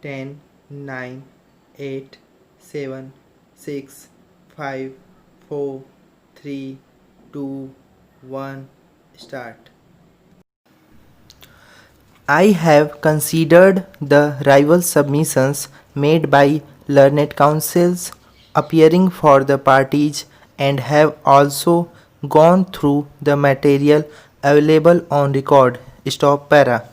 10, 9, 8, 7, 6, 5, 4, 3, 2, 1, start. I have considered the rival submissions made by learned counsels appearing for the parties and have also gone through the material available on record. Stop para.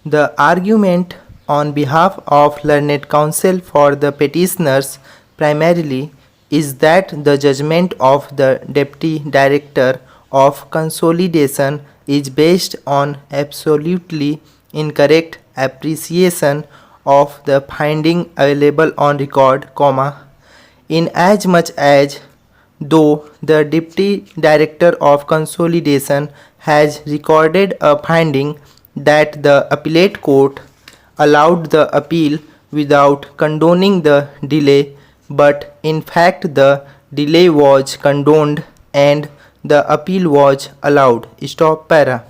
The argument on behalf of learned counsel for the petitioners primarily is that the judgment of the Deputy Director of Consolidation is based on absolutely incorrect appreciation of the finding available on record, inasmuch as though the Deputy Director of Consolidation has recorded a finding that the appellate court allowed the appeal without condoning the delay, but in fact the delay was condoned and the appeal was allowed. Stop para.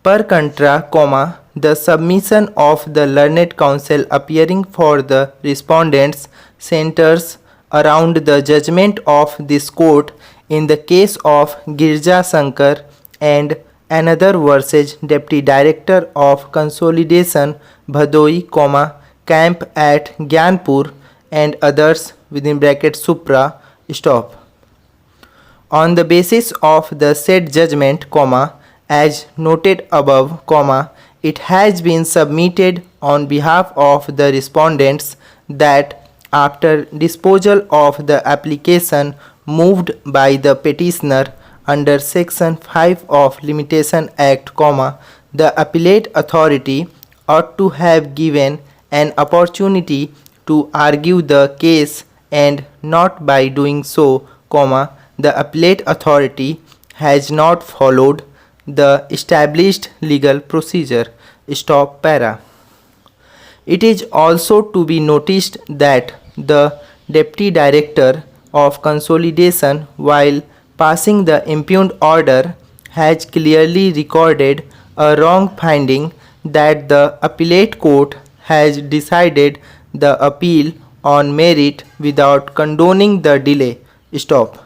Per contra, the submission of the learned counsel appearing for the respondents centers around the judgment of this court in the case of Girja Shankar and another versus Deputy Director of Consolidation Bhadoi, camp at Gyanpur and others within bracket Supra. Stop. On the basis of the said judgment, as noted above, it has been submitted on behalf of the respondents that after disposal of the application moved by the petitioner under Section 5 of Limitation Act, the appellate authority ought to have given an opportunity to argue the case, and not by doing so, the appellate authority has not followed the established legal procedure. Stop para. It is also to be noticed that the Deputy Director of Consolidation, while passing the impugned order, has clearly recorded a wrong finding that the appellate court has decided the appeal on merit without condoning the delay. Stop.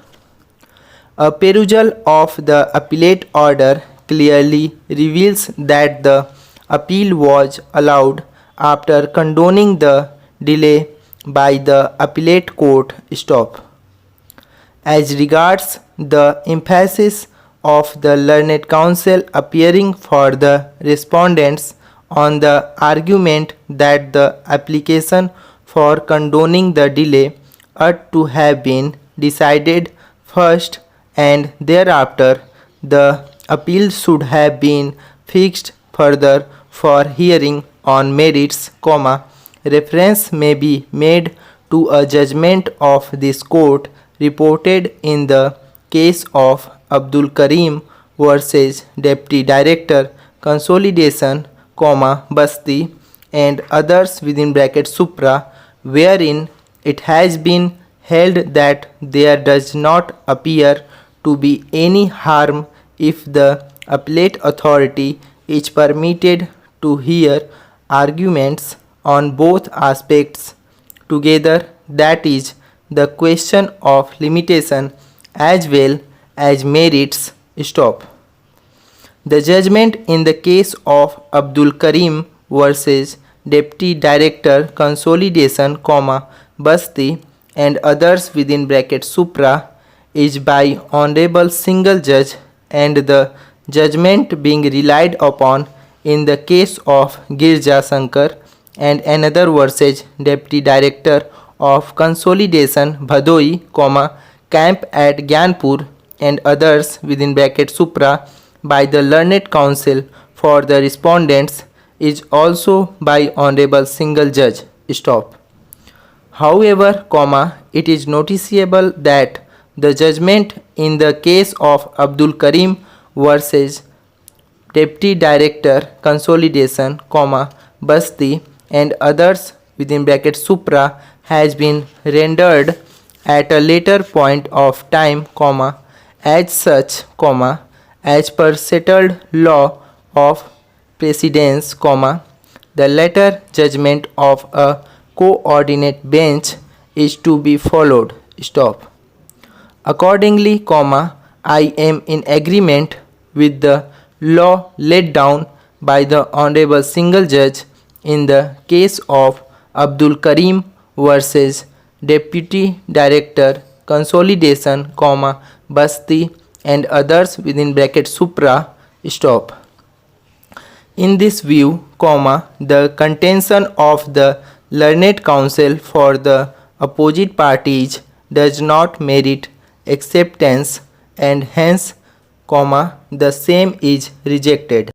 A perusal of the appellate order clearly reveals that the appeal was allowed after condoning the delay by the appellate court. Stop. As regards the emphasis of the learned counsel appearing for the respondents on the argument that the application for condoning the delay ought to have been decided first and thereafter the appeal should have been fixed further for hearing on merits, reference may be made to a judgment of this court reported in the case of Abdul Karim versus Deputy Director Consolidation, Basti and others within bracket Supra, wherein it has been held that there does not appear to be any harm if the appellate authority is permitted to hear arguments on both aspects together, that is, the question of limitation as well as merits. Stop. The judgment in the case of Abdul Karim versus Deputy Director Consolidation, Basti and others within bracket Supra is by Honorable Single Judge, and the judgment being relied upon in the case of Girja Shankar and another versus Deputy Director of Consolidation Bhadoi, camp at Gyanpur and others within bracket Supra by the learned counsel for the respondents is also by Honorable Single Judge. Stop. However, it is noticeable that the judgment in the case of Abdul Karim versus Deputy Director Consolidation, Basti and others within bracket Supra has been rendered at a later point of time, as such, as per settled law of precedence, The latter judgment of a coordinate bench is to be followed. Stop. Accordingly, I am in agreement with the law laid down by the Honorable Single Judge in the case of Abdul Karim versus Deputy Director Consolidation, Basti and others within bracket Supra. Stop. In this view, the contention of the learned counsel for the opposite parties does not merit acceptance and hence, the same is rejected.